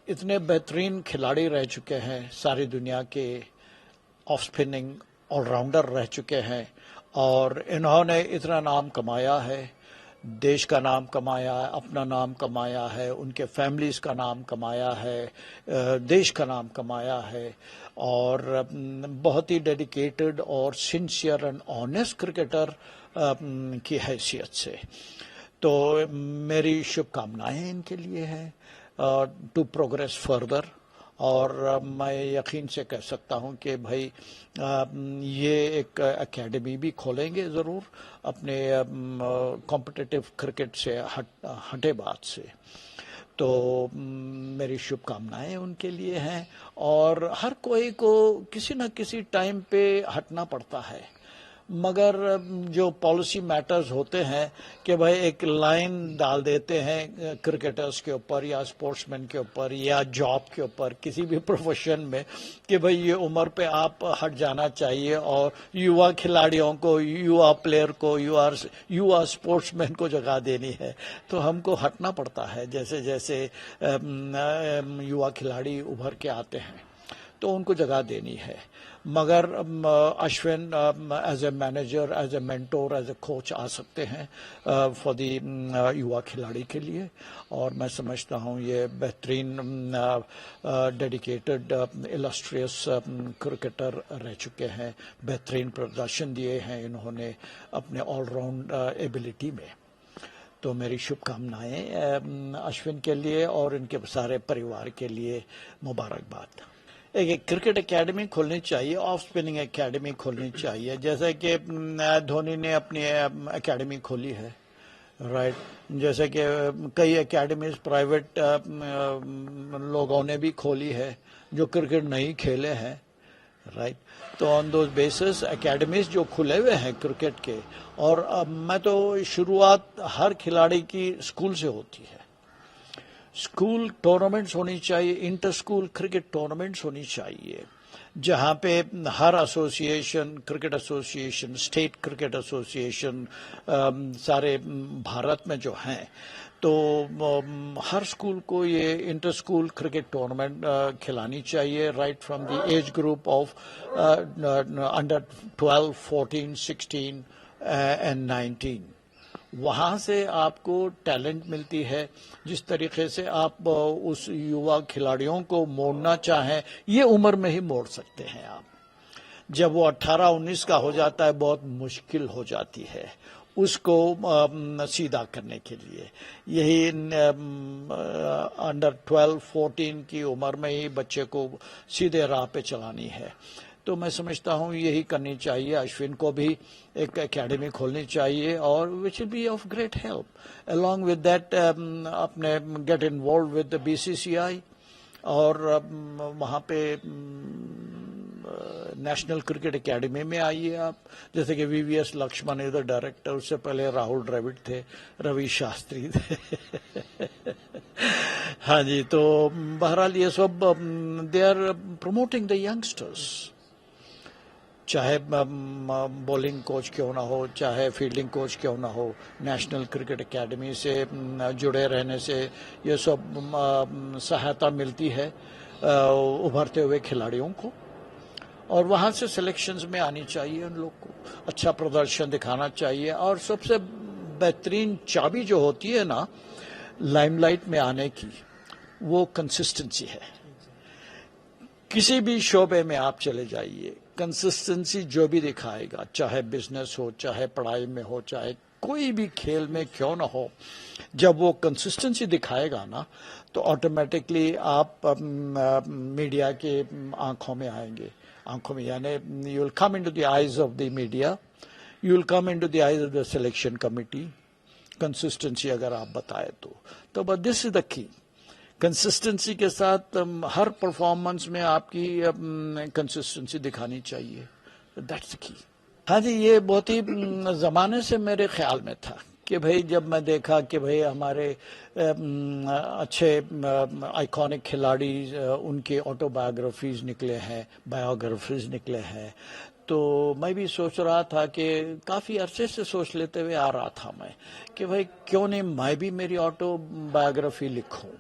इतने बेहतरीन खिलाड़ी रह चुके हैं, सारी दुनिया के ऑफ स्पिनिंग ऑलराउंडर रह चुके हैं और इन्होंने इतना नाम कमाया है, देश का नाम कमाया है, अपना नाम कमाया है, उनके फैमिलीज का नाम कमाया है, देश का नाम कमाया है और बहुत ही डेडिकेटेड और सिंसियर एंड ऑनेस्ट क्रिकेटर की हैसियत से। तो मेरी शुभकामनाएं इनके लिए हैं टू प्रोग्रेस फर्दर और मैं यकीन से कह सकता हूं कि भाई ये एक एकेडमी भी खोलेंगे ज़रूर अपने कॉम्पिटिटिव क्रिकेट से हटे बात से। तो मेरी शुभकामनाएं उनके लिए हैं और हर कोई को किसी न किसी टाइम पे हटना पड़ता है, मगर जो पॉलिसी मैटर्स होते हैं कि भाई एक लाइन डाल देते हैं क्रिकेटर्स के ऊपर या स्पोर्ट्समैन के ऊपर या जॉब के ऊपर, किसी भी प्रोफेशन में, कि भाई ये उम्र पे आप हट जाना चाहिए और युवा खिलाड़ियों को, युवा प्लेयर को, युवा स्पोर्ट्समैन को जगह देनी है। तो हमको हटना पड़ता है, जैसे जैसे युवा खिलाड़ी उभर के आते हैं तो उनको जगह देनी है। मगर Ashwin as a manager, as a mentor, as a coach आ सकते हैं फॉर द युवा खिलाड़ी के लिए और मैं समझता हूँ ये बेहतरीन डेडिकेटेड इलस्ट्रियस क्रिकेटर रह चुके हैं, बेहतरीन प्रदर्शन दिए हैं इन्होंने अपने ऑलराउंड एबिलिटी में। तो मेरी शुभकामनाएं अश्विन के लिए और इनके सारे परिवार के लिए, मुबारकबाद। एक क्रिकेट एकेडमी खोलनी चाहिए, ऑफ स्पिनिंग एकेडमी खोलनी चाहिए, जैसे कि धोनी ने अपनी एकेडमी खोली है, राइट। जैसे कि कई एकेडमीज प्राइवेट लोगों ने भी खोली है जो क्रिकेट नहीं खेले हैं, राइट। तो ऑन दोज बेसिस एकेडमीज जो खुले हुए हैं क्रिकेट के, और मैं तो शुरुआत हर खिलाड़ी की स्कूल से होती है। स्कूल टूर्नामेंट्स होनी चाहिए, इंटर स्कूल क्रिकेट टूर्नामेंट्स होनी चाहिए, जहां पे हर association, cricket association, state cricket association सारे भारत में जो हैं, तो हर स्कूल को ये इंटर स्कूल क्रिकेट टूर्नामेंट खिलानी चाहिए, right from the age group of under 12, 14, 16 and 19। वहाँ से आपको टैलेंट मिलती है, जिस तरीके से आप उस युवा खिलाड़ियों को मोड़ना चाहें, ये उम्र में ही मोड़ सकते हैं आप। जब वो 18-19 का हो जाता है बहुत मुश्किल हो जाती है उसको सीधा करने के लिए। यही अंडर 12, 14 की उम्र में ही बच्चे को सीधे राह पे चलानी है। तो मैं समझता हूँ यही करनी चाहिए। अश्विन को भी एक एकेडमी खोलनी चाहिए और which will be of great help. Along with that अपने get involve with the BCCI और वहाँ पे नेशनल क्रिकेट एकेडमी में आइए आप, जैसे कि VVS लक्ष्मण इधर डायरेक्टर, उससे पहले राहुल द्रविड़ थे, रवि शास्त्री थे हाँ जी। तो बहरहाल ये सब they are promoting the youngsters, चाहे बॉलिंग कोच क्यों ना हो, चाहे फील्डिंग कोच क्यों ना हो, नेशनल क्रिकेट एकेडमी से जुड़े रहने से ये सब सहायता मिलती है उभरते हुए खिलाड़ियों को, और वहाँ से सिलेक्शंस में आनी चाहिए उन लोग को, अच्छा प्रदर्शन दिखाना चाहिए। और सबसे बेहतरीन चाबी जो होती है ना लाइमलाइट में आने की, वो कंसिस्टेंसी है। किसी भी शोबे में आप चले जाइए, कंसिस्टेंसी जो भी दिखाएगा, चाहे बिजनेस हो, चाहे पढ़ाई में हो, चाहे कोई भी खेल में क्यों ना हो, जब वो कंसिस्टेंसी दिखाएगा ना तो ऑटोमेटिकली आप मीडिया के आंखों में आएंगे, आंखों में, यानी you will come into the eyes of the media, you will come into the eyes of the selection committee. Consistency अगर आप बताए तो but this is the key. Consistency के साथ हर परफॉर्मेंस में आपकी कंसिस्टेंसी दिखानी चाहिए, दैट्स द की। हाँ जी, ये बहुत ही ज़माने से मेरे ख्याल में था कि भाई जब मैं देखा कि भाई हमारे अच्छे आइकॉनिक खिलाड़ी, उनके ऑटोबायोग्राफीज निकले हैं, बायोग्राफीज निकले हैं, तो मैं भी सोच रहा था कि काफ़ी अरसे से सोच लेते हुए आ रहा था मैं कि भाई क्यों नहीं मैं भी मेरी ऑटोबायोग्राफी लिखूं।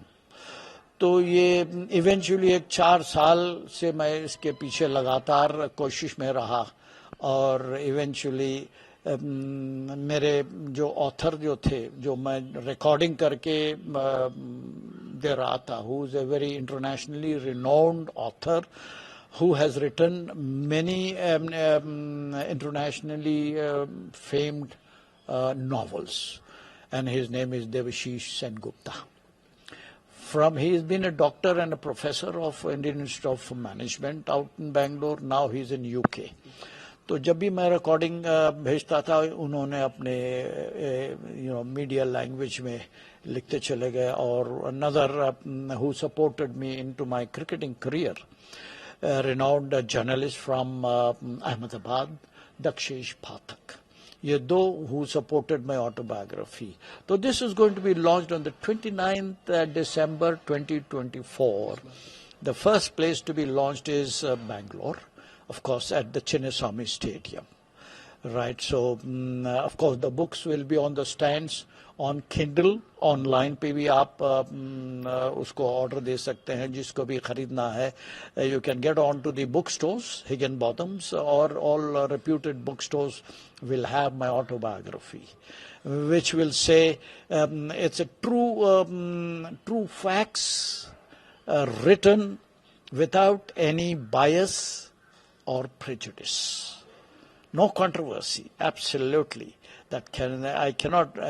तो ये इवेंचुअली एक 4 साल से मैं इसके पीछे लगातार कोशिश में रहा और इवेंचुअली मेरे जो ऑथर जो थे, जो मैं रिकॉर्डिंग करके दे रहा था, who is a very internationally renowned author who has written many internationally famed novels, and his name is Devashish Sengupta. He has been a doctor and a professor of Indian Institute of Management out in Bangalore. Now he is in UK. तो जब भी मैं recording भेजता था, उन्होंने अपने media language में लिखते चले गए. और another who supported me into my cricketing career, renowned journalist from Ahmedabad, Dakshish Pathak. ये दो who supported my autobiography. So this is going to be launched on the 29th December 2024. The first place to be launched is Bangalore, of course, at the Chinnaswamy Stadium. Right, so of course the books will be on the stands on Kindle. Online पे भी आप उसको order दे सकते हैं, जिसको भी खरीदना है. You can get on to the book stores, Higginbotham's, or all reputed bookstores will have my autobiography, which will say it's a true facts written without any bias or prejudice. No controversy, absolutely.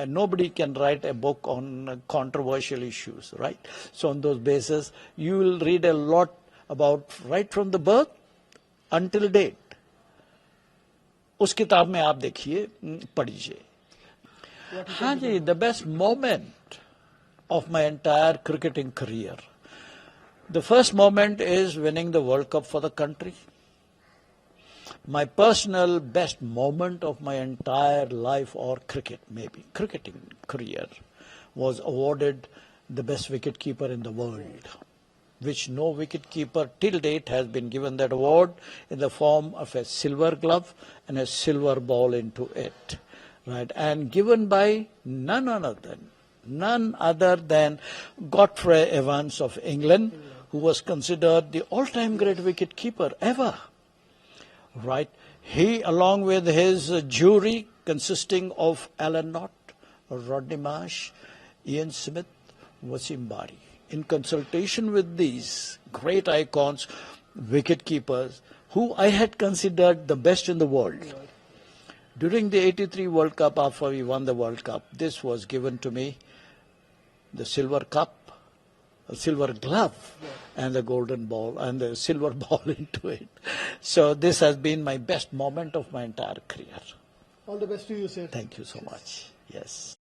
Nobody can write a book on controversial issues, right? So on those basis, you will read a lot about right from the birth until date. उस किताब में आप देखिए, पढ़िए. हाँ जी, the best moment of my entire cricketing career. The first moment is winning the World Cup for the country. My personal best moment of my entire life, or cricketing career, was awarded the best wicketkeeper in the world, which no wicketkeeper till date has been given that award, in the form of a silver glove and a silver ball into it, right? And given by none other than Godfrey Evans of England, who was considered the all-time great wicketkeeper ever. Right, he, along with his jury consisting of Alan Knott, Rodney Marsh, Ian Smith, Wasim Bari, in consultation with these great icons, wicket keepers, who I had considered the best in the world. During the '83 World Cup, after we won the World Cup, this was given to me, the silver cup, a silver glove, and the golden ball and the silver ball into it. So this has been my best moment of my entire career. All the best to you, sir. Thank you so much. Yes.